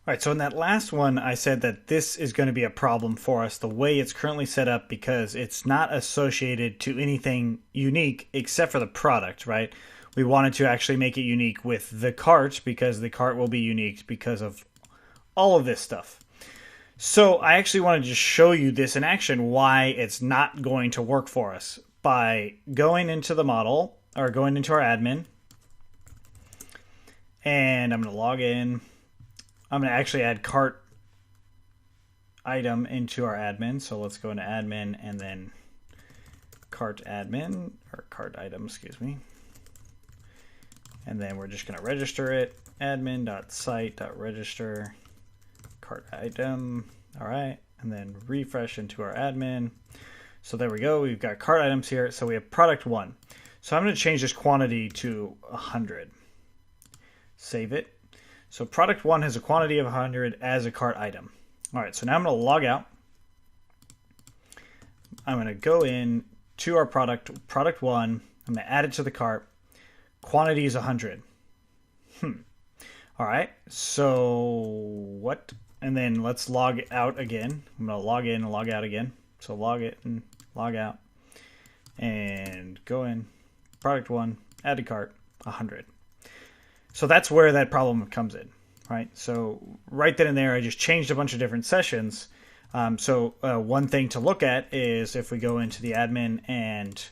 All right, so in that last one, I said that this is going to be a problem for us the way it's currently set up because it's not associated to anything unique except for the product, right? We wanted to actually make it unique with the cart because the cart will be unique because of all of this stuff. So I actually want to just show you this in action, why it's not going to work for us by going into the model or going into our admin. And I'm going to log in. I'm going to actually add cart item into our admin. So let's go into admin and then cart admin or cart item, excuse me. And then we're just going to register it. Admin.site.register cart item. All right. And then refresh into our admin. So there we go. We've got cart items here. So we have product 1. So I'm going to change this quantity to 100. Save it. So product 1 has a quantity of 100 as a cart item. All right, so now I'm going to log out. I'm going to go in to our product 1. I'm going to add it to the cart. Quantity is 100. All right, so what? And then let's log out again. I'm going to log in and log out again. So log it and log out. And go in. Product 1, add to cart, 100. So that's where that problem comes in, right? So right then and there, I just changed a bunch of different sessions. One thing to look at is if we go into the admin and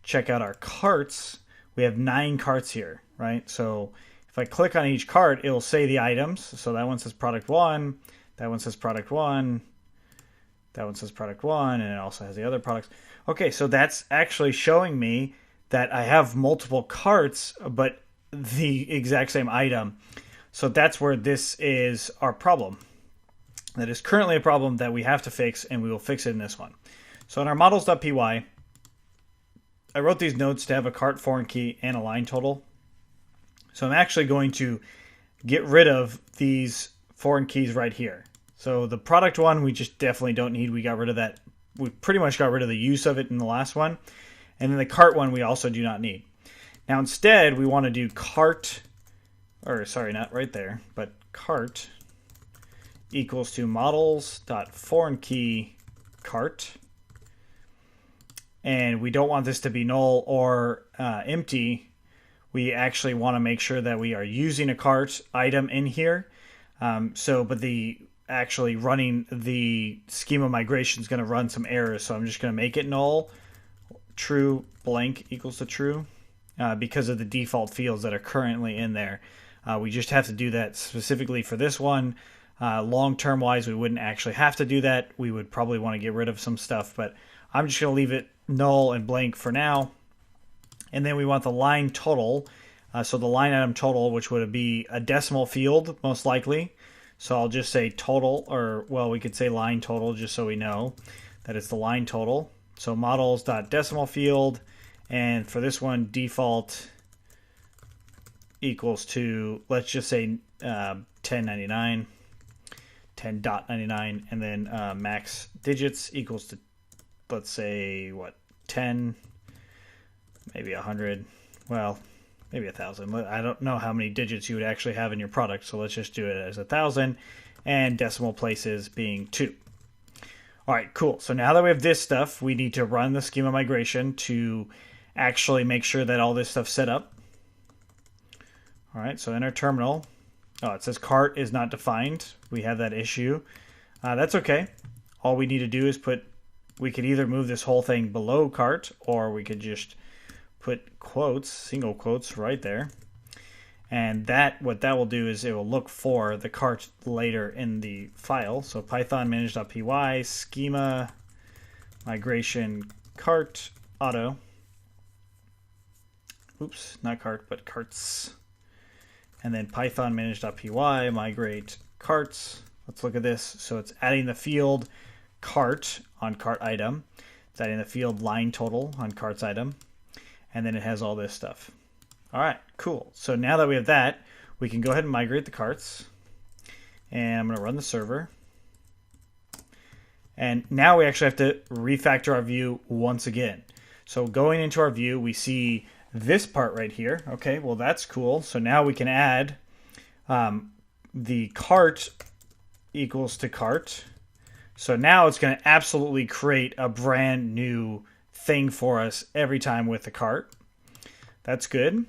check out our carts, we have 9 carts here, right? So if I click on each cart, it will say the items. So that one says product 1, that one says product 1, that one says product 1, and it also has the other products. Okay, so that's actually showing me that I have multiple carts, but the exact same item. So that's where this is our problem. That is currently a problem that we have to fix, and we will fix it in this one. So in our models.py, I wrote these notes to have a cart foreign key and a line total. So I'm actually going to get rid of these foreign keys right here. So the product 1, we just definitely don't need. We got rid of that. We pretty much got rid of the use of it in the last one. And then the cart 1, we also do not need. Now instead, we want to do cart, or sorry, not right there, but cart equals to models.foreignkey cart. And we don't want this to be null or empty. We actually want to make sure that we are using a cart item in here. But the actually running the schema migration is going to run some errors. So I'm just going to make it null, true, blank equals to true. Because of the default fields that are currently in there. We just have to do that specifically for this one. Long-term wise, we wouldn't actually have to do that. We would probably want to get rid of some stuff, but I'm just going to leave it null and blank for now. And then we want the line total. So the line item total, which would be a decimal field, most likely. So I'll just say total, or well, we could say line total just so we know that it's the line total. So models.decimal field. And for this one, default equals to, let's just say 1099, 10.99, and then max digits equals to, let's say, what, 10, maybe 100, well, maybe 1,000. I don't know how many digits you would actually have in your product, so let's just do it as 1,000, and decimal places being 2. All right, cool. So now that we have this stuff, we need to run the schema migration to actually make sure that all this stuff's set up. All right, so in our terminal, it says cart is not defined. We have that issue. That's okay. All we need to do is we could either move this whole thing below cart, or we could just put quotes, single quotes right there. And what that will do is it will look for the cart later in the file. So Python manage.py, schema, migration, cart, auto. Oops, not cart, but carts. And then Python manage.py, migrate carts. Let's look at this. So it's adding the field cart on cart item. It's adding the field line total on carts item. And then it has all this stuff. All right, cool. So now that we have that, we can go ahead and migrate the carts. And I'm going to run the server. And now we actually have to refactor our view once again. So going into our view, we see this part right here. Okay, well, that's cool. So now we can add the cart equals to cart. So now it's going to absolutely create a brand new thing for us every time with the cart. That's good.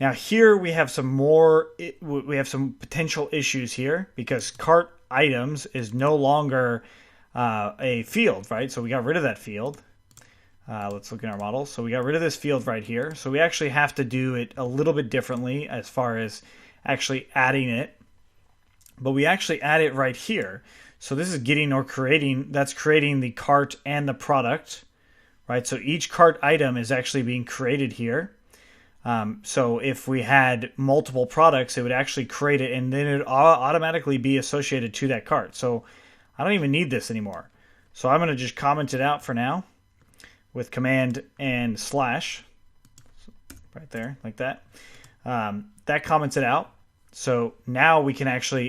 Now here we have some potential issues here because cart items is no longer a field, right? So we got rid of that field. Let's look in our model. So we got rid of this field right here. So we actually have to do it a little bit differently as far as actually adding it. But we actually add it right here. So this is getting or creating, that's creating the cart and the product, right? So each cart item is actually being created here. So if we had multiple products, it would actually create it and then it would automatically be associated to that cart. So I don't even need this anymore. So I'm going to just comment it out for now with command and slash right there like that. That comments it out. So now we can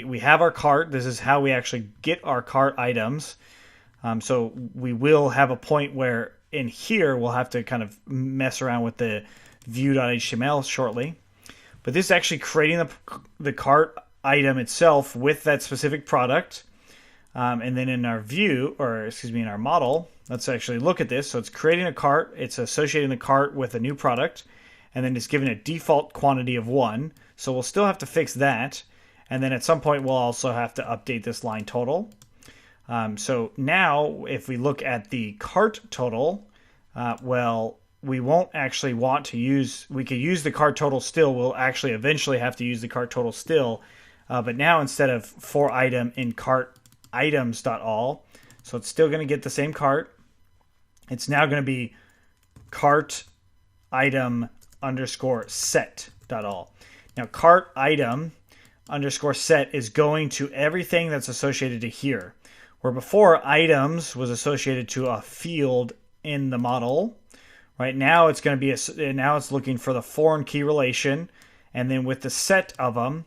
we have our cart. This is how we actually get our cart items. So we will have a point where in here we'll have to kind of mess around with the view.html shortly. But this is actually creating the cart item itself with that specific product. And then in our view, or excuse me, in our model, let's actually look at this. So it's creating a cart. It's associating the cart with a new product. And then it's given a default quantity of 1. So we'll still have to fix that. And then at some point, we'll also have to update this line total. So now if we look at the cart total, well, we won't actually want to use, we could use the cart total still. We'll actually eventually have to use the cart total still. But now instead of for item in cart items.all, so it's still going to get the same cart. It's now going to be cart item underscore set.all. Now cart item underscore set is going to everything that's associated to here. Where before items was associated to a field in the model. Right now it's going to be now it's looking for the foreign key relation and then with the set of them,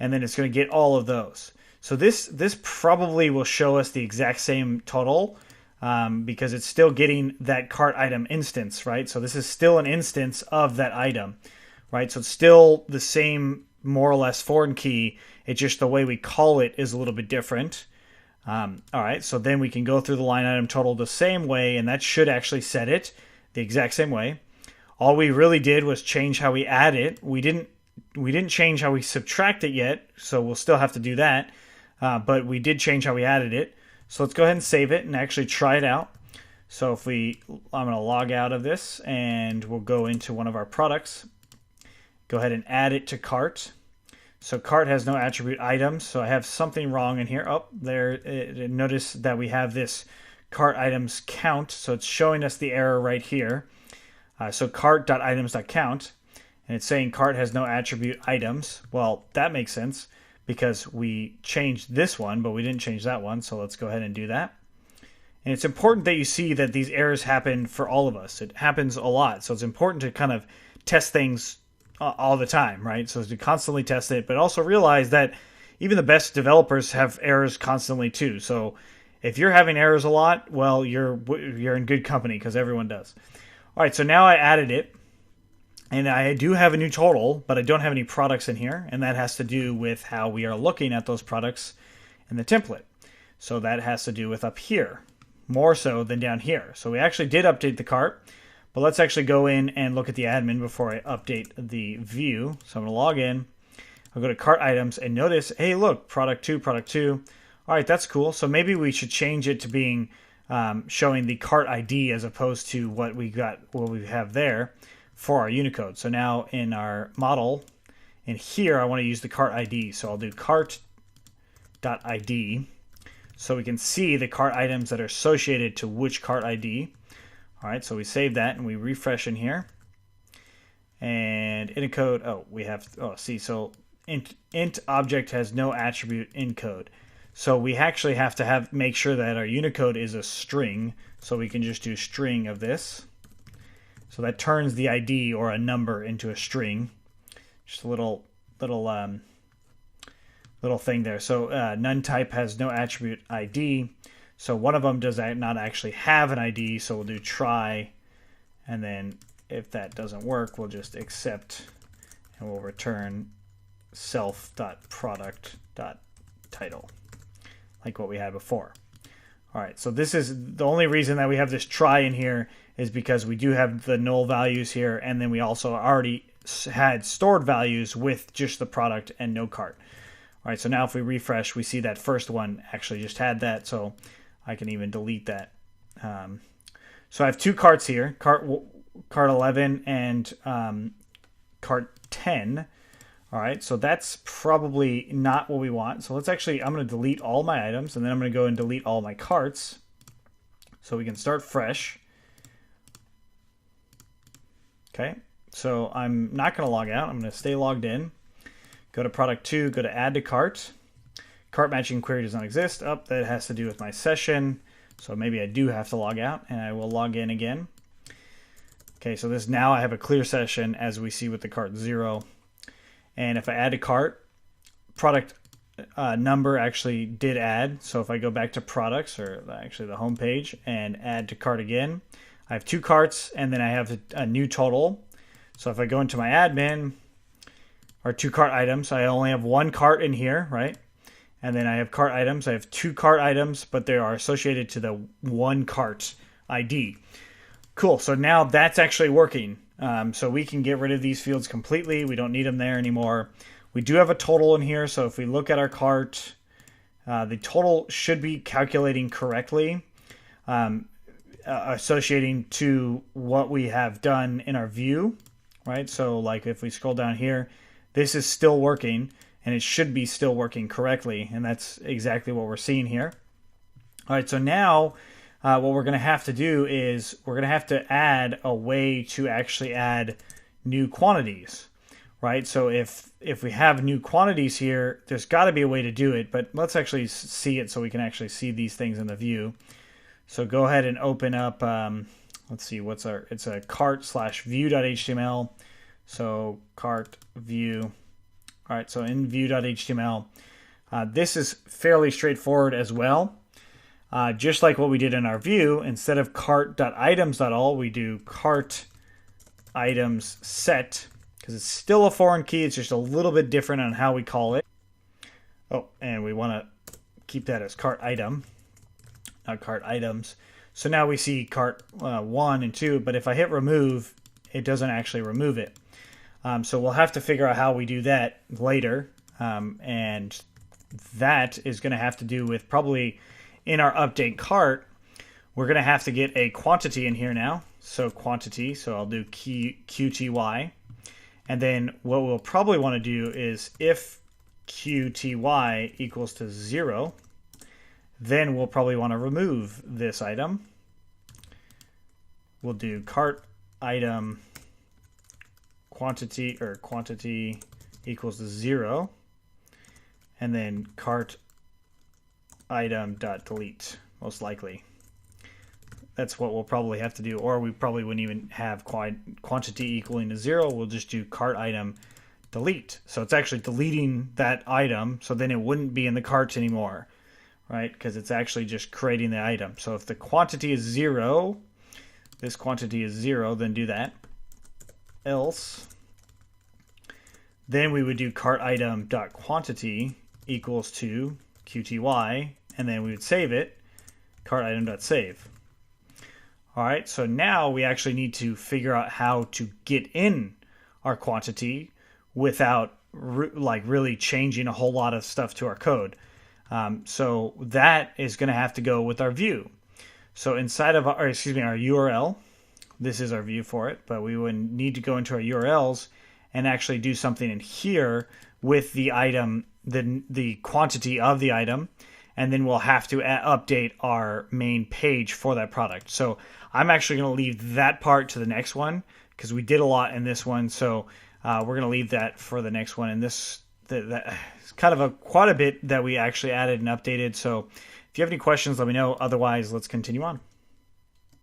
and then it's going to get all of those. So this probably will show us the exact same total because it's still getting that cart item instance, right? So this is still an instance of that item, right? So it's still the same more or less foreign key. It's just the way we call it is a little bit different. All right, so then we can go through the line item total the same way, and that should actually set it the exact same way. All we really did was change how we add it. We didn't change how we subtract it yet, so we'll still have to do that. But we did change how we added it. So let's go ahead and save it and actually try it out. So I'm going to log out of this and we'll go into one of our products. Go ahead and add it to cart. So cart has no attribute items. So I have something wrong in here. Oh, there. Notice that we have this cart items count. So it's showing us the error right here. So cart.items.count. And it's saying cart has no attribute items. Well, that makes sense because we changed this one, but we didn't change that one. So let's go ahead and do that. And it's important that you see that these errors happen for all of us. It happens a lot. So it's important to kind of test things all the time, right? So to constantly test it, but also realize that even the best developers have errors constantly too. So if you're having errors a lot, well, you're in good company because everyone does. All right, so now I added it. And I do have a new total, but I don't have any products in here. And that has to do with how we are looking at those products in the template. So that has to do with up here, more so than down here. So we actually did update the cart. But let's actually go in and look at the admin before I update the view. So I'm going to log in. I'll go to cart items and notice, hey, look, product 2, product 2. All right, that's cool. So maybe we should change it to being showing the cart ID as opposed to what we have there for our Unicode. So now in our model, in here, I want to use the cart ID. So I'll do cart.id so we can see the cart items that are associated to which cart ID. All right, so we save that and we refresh in here. And Unicode, so int object has no attribute encode. So we actually have to make sure that our Unicode is a string. So we can just do string of this. So that turns the ID or a number into a string. Just a little thing there. So none type has no attribute ID. So one of them does not actually have an ID. So we'll do try. And then if that doesn't work, we'll just accept and we'll return self.product.title. like what we had before. All right, so this is the only reason that we have this try in here is because we do have the null values here, and then we also already had stored values with just the product and no cart. All right, so now if we refresh, we see that first one actually just had that, so I can even delete that. So I have two carts here, cart 11 and cart 10. All right, so that's probably not what we want. So let's actually, I'm going to delete all my items, and then I'm going to go and delete all my carts so we can start fresh. Okay, so I'm not going to log out. I'm going to stay logged in. Go to product 2, go to add to cart. Cart matching query does not exist. Oh, that has to do with my session. So maybe I do have to log out, and I will log in again. Okay, so this now I have a clear session as we see with the cart 0. And if I add to cart, product number actually did add. So if I go back to products, or actually the home page, and add to cart again, I have two carts, and then I have a new total. So if I go into my admin, or two cart items, I only have one cart in here, right? And then I have cart items. I have two cart items, but they are associated to the one cart ID. Cool, so now that's actually working. So we can get rid of these fields completely. We don't need them there anymore. We do have a total in here, so if we look at our cart, the total should be calculating correctly, associating to what we have done in our view, right? So like if we scroll down here, this is still working, and it should be still working correctly, and that's exactly what we're seeing here. All right, so now what we're going to have to do is we're going to have to add a way to actually add new quantities, right? So if we have new quantities here, there's got to be a way to do it, but let's actually see it so we can actually see these things in the view. So go ahead and open up, let's see, it's a cart/view.html. So cart view. All right, so in view.html, this is fairly straightforward as well. Just like what we did in our view, instead of cart.items.all, we do cart items set, because it's still a foreign key. It's just a little bit different on how we call it. Oh, and we want to keep that as cart item, not cart items. So now we see cart 1 and 2, but if I hit remove, it doesn't actually remove it. So we'll have to figure out how we do that later, and that is going to have to do with probably in our update cart, we're going to have to get a quantity in here now. So quantity, so I'll do QTY. And then what we'll probably want to do is if QTY equals to 0, then we'll probably want to remove this item. We'll do cart item quantity equals to 0, and then cart item.delete, most likely. That's what we'll probably have to do, or we probably wouldn't even have quantity equaling to 0. We'll just do cart item delete. So it's actually deleting that item, so then it wouldn't be in the cart anymore, right? Because it's actually just creating the item. So if the quantity is 0, this quantity is 0, then do that. Else, then we would do cart item.quantity equals to QTY, and then we would save it, cart item.save. All right, so now we actually need to figure out how to get in our quantity without really changing a whole lot of stuff to our code. So that is going to have to go with our view. So inside of our URL, this is our view for it, but we would need to go into our URLs and actually do something in here with the item, the quantity of the item, and then we'll have to update our main page for that product. So I'm actually going to leave that part to the next one because we did a lot in this one. So we're going to leave that for the next one. And this is kind of quite a bit that we actually added and updated. So if you have any questions, let me know. Otherwise, let's continue on.